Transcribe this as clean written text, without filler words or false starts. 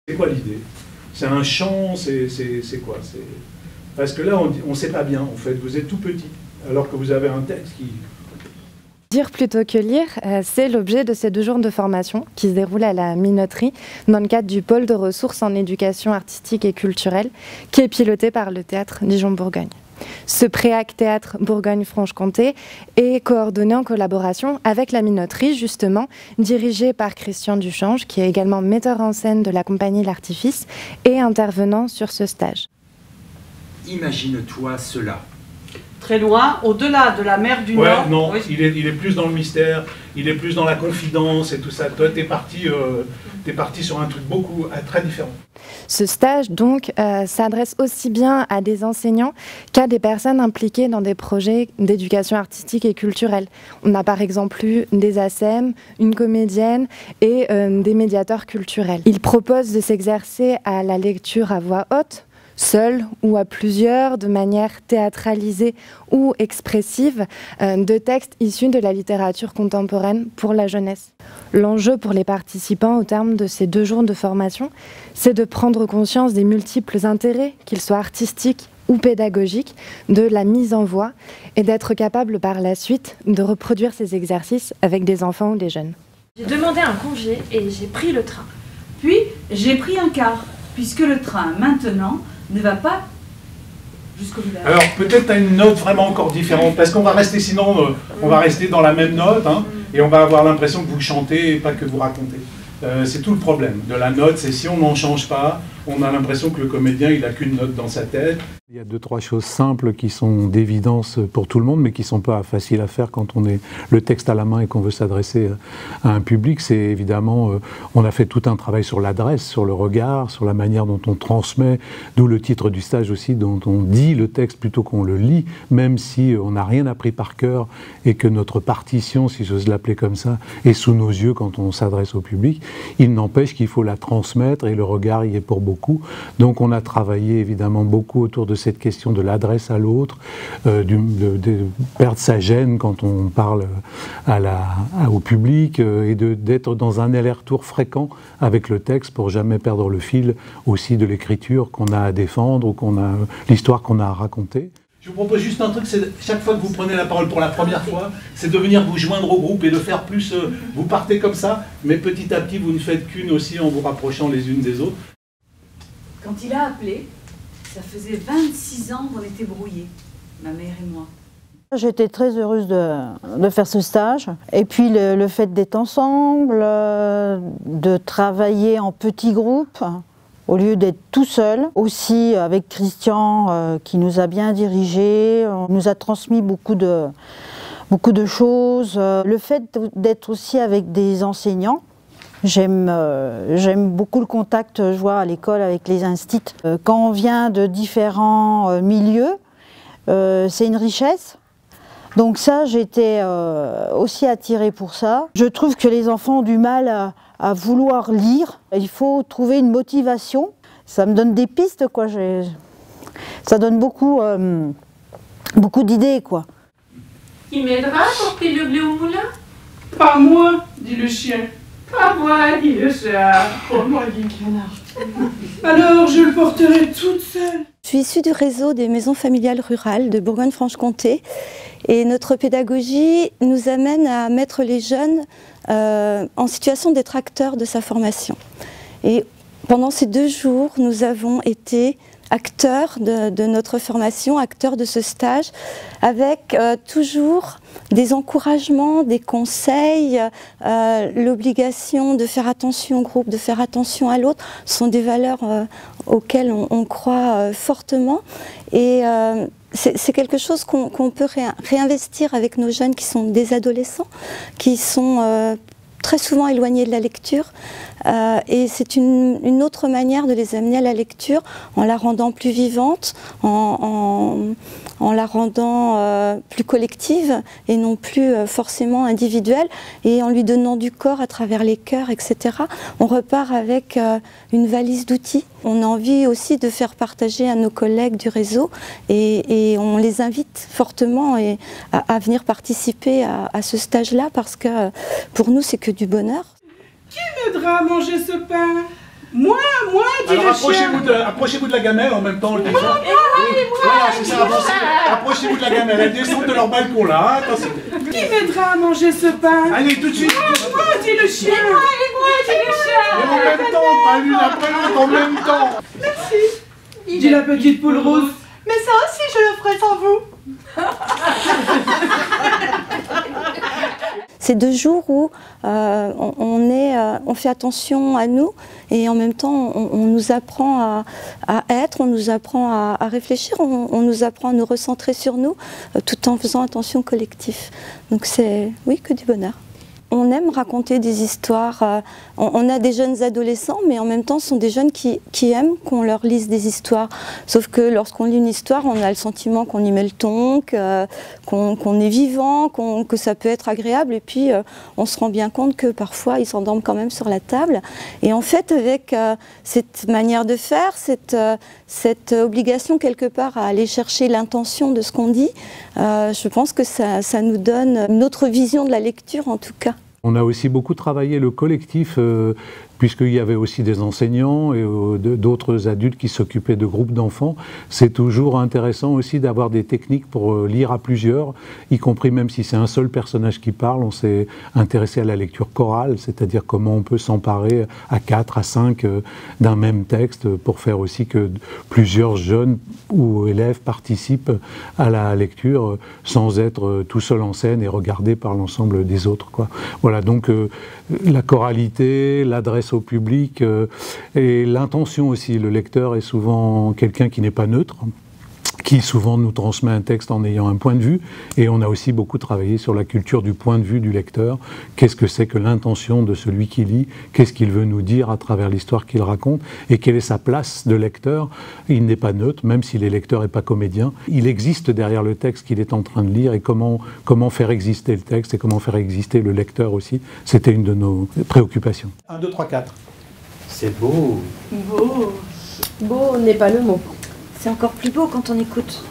C'est quoi l'idée? C'est un chant, c'est quoi? Parce que là, on ne sait pas bien, en fait. Vous êtes tout petit, alors que vous avez un texte qui... Dire plutôt que lire, c'est l'objet de ces 2 jours de formation qui se déroulent à la Minoterie dans le cadre du pôle de ressources en éducation artistique et culturelle qui est piloté par le théâtre Dijon-Bourgogne. Ce Préac Théâtre Bourgogne-Franche-Comté est coordonné en collaboration avec la Minoterie, justement, dirigée par Christian Duchange, qui est également metteur en scène de la compagnie L'Artifice et intervenant sur ce stage. Imagine-toi cela. Très loin, au-delà de la mer du Nord. Non, oui. il est plus dans le mystère, il est plus dans la confidence et tout ça. Toi, t'es parti sur un truc très différent. Ce stage, donc, s'adresse aussi bien à des enseignants qu'à des personnes impliquées dans des projets d'éducation artistique et culturelle. On a par exemple eu des ASM, une comédienne et des médiateurs culturels. Ils proposent de s'exercer à la lecture à voix haute, seul ou à plusieurs, de manière théâtralisée ou expressive, de textes issus de la littérature contemporaine pour la jeunesse. L'enjeu pour les participants au terme de ces 2 jours de formation, c'est de prendre conscience des multiples intérêts, qu'ils soient artistiques ou pédagogiques, de la mise en voix et d'être capable par la suite de reproduire ces exercices avec des enfants ou des jeunes. J'ai demandé un congé et j'ai pris le train. Puis j'ai pris un car, puisque le train maintenant ne va pas jusqu'au village. Alors peut-être à une note vraiment encore différente, parce qu'on va rester sinon, on va rester dans la même note, hein, et on va avoir l'impression que vous chantez et pas que vous racontez. C'est tout le problème de la note, c'est si on n'en change pas, on a l'impression que le comédien il n'a qu'une note dans sa tête. Il y a 2-3 choses simples qui sont d'évidence pour tout le monde, mais qui ne sont pas faciles à faire quand on est le texte à la main et qu'on veut s'adresser à un public. C'est évidemment, on a fait tout un travail sur l'adresse, sur le regard, sur la manière dont on transmet, d'où le titre du stage aussi, dont on dit le texte plutôt qu'on le lit, même si on n'a rien appris par cœur et que notre partition, si j'ose l'appeler comme ça, est sous nos yeux quand on s'adresse au public. Il n'empêche qu'il faut la transmettre et le regard y est pour beaucoup. Donc on a travaillé évidemment beaucoup autour de cette question de l'adresse à l'autre, de perdre sa gêne quand on parle au public et d'être dans un aller-retour fréquent avec le texte pour jamais perdre le fil aussi de l'écriture qu'on a à défendre ou l'histoire qu'on a à raconter. Je vous propose juste un truc, c'est chaque fois que vous prenez la parole pour la première fois, c'est de venir vous joindre au groupe et de faire plus, vous partez comme ça, mais petit à petit vous ne faites qu'une aussi en vous rapprochant les unes des autres. Quand il a appelé, ça faisait 26 ans qu'on était brouillés, ma mère et moi. J'étais très heureuse de faire ce stage. Et puis le fait d'être ensemble, de travailler en petits groupes, au lieu d'être tout seul. Aussi avec Christian qui nous a bien dirigés, on nous a transmis beaucoup de choses. Le fait d'être aussi avec des enseignants, j'aime beaucoup le contact, je vois à l'école avec les instituts. Quand on vient de différents milieux, c'est une richesse. Donc ça, j'étais aussi attirée pour ça. Je trouve que les enfants ont du mal à vouloir lire. Il faut trouver une motivation. Ça me donne des pistes, quoi. Ça donne beaucoup d'idées, quoi. Il m'aidera à porter le blé au moulin? Pas moi, dit le chien. Pas moi, dit le chat. Oh, moi, dit le canard. Alors, je le porterai toute seule. Je suis issue du réseau des maisons familiales rurales de Bourgogne-Franche-Comté et notre pédagogie nous amène à mettre les jeunes en situation d'être acteurs de sa formation. Et pendant ces 2 jours, nous avons été acteurs de notre formation, acteurs de ce stage, avec toujours des encouragements, des conseils, l'obligation de faire attention au groupe, de faire attention à l'autre, sont des valeurs auxquelles on croit fortement. Et c'est quelque chose qu'on peut réinvestir avec nos jeunes qui sont des adolescents, qui sont très souvent éloignés de la lecture. Et c'est une autre manière de les amener à la lecture en la rendant plus vivante, en la rendant plus collective et non plus forcément individuelle, et en lui donnant du corps à travers les chœurs, etc. On repart avec une valise d'outils. On a envie aussi de faire partager à nos collègues du réseau et on les invite fortement à venir participer à ce stage-là parce que pour nous c'est que du bonheur. Qui m'aidera à manger ce pain? Moi, dit Alors le chien. approchez-vous de la gamelle en même temps. Voilà, c'est ça, avancez. Approchez-vous de la gamelle. Elles descendent de leur balcon là. Attention. Qui m'aidera à manger ce pain? Allez, tout de suite. Moi, dit le chien. Et en même temps, pas l'une après l'autre, en même temps. Dit la petite poule rose. Mais ça aussi, je le ferai sans vous. C'est 2 jours où on fait attention à nous et en même temps on nous apprend à être, on nous apprend à réfléchir, on nous apprend à nous recentrer sur nous tout en faisant attention au collectif. Donc c'est, oui, que du bonheur. On aime raconter des histoires. On a des jeunes adolescents, mais en même temps, ce sont des jeunes qui aiment qu'on leur lise des histoires. Sauf que lorsqu'on lit une histoire, on a le sentiment qu'on y met le ton, qu'on est vivant, que ça peut être agréable. Et puis, on se rend bien compte que parfois, ils s'endorment quand même sur la table. Et en fait, avec cette manière de faire, cette obligation quelque part à aller chercher l'intention de ce qu'on dit, je pense que ça nous donne une autre vision de la lecture, en tout cas. On a aussi beaucoup travaillé le collectif, puisqu'il y avait aussi des enseignants et d'autres adultes qui s'occupaient de groupes d'enfants. C'est toujours intéressant aussi d'avoir des techniques pour lire à plusieurs, y compris même si c'est un seul personnage qui parle. On s'est intéressé à la lecture chorale, c'est-à-dire comment on peut s'emparer à 4, à 5 d'un même texte pour faire aussi que plusieurs jeunes ou élèves participent à la lecture sans être tout seul en scène et regardé par l'ensemble des autres, quoi. Voilà, donc la choralité, l'adresse au public et l'intention aussi. Le lecteur est souvent quelqu'un qui n'est pas neutre, qui souvent nous transmet un texte en ayant un point de vue, et on a aussi beaucoup travaillé sur la culture du point de vue du lecteur. Qu'est-ce que c'est que l'intention de celui qui lit? Qu'est-ce qu'il veut nous dire à travers l'histoire qu'il raconte? Et quelle est sa place de lecteur? Il n'est pas neutre, même si le lecteur n'est pas comédien. Il existe derrière le texte qu'il est en train de lire, et comment faire exister le texte et comment faire exister le lecteur aussi. C'était une de nos préoccupations. 1, 2, 3, 4. C'est beau. Beau. Beau n'est pas le mot. C'est encore plus beau quand on écoute.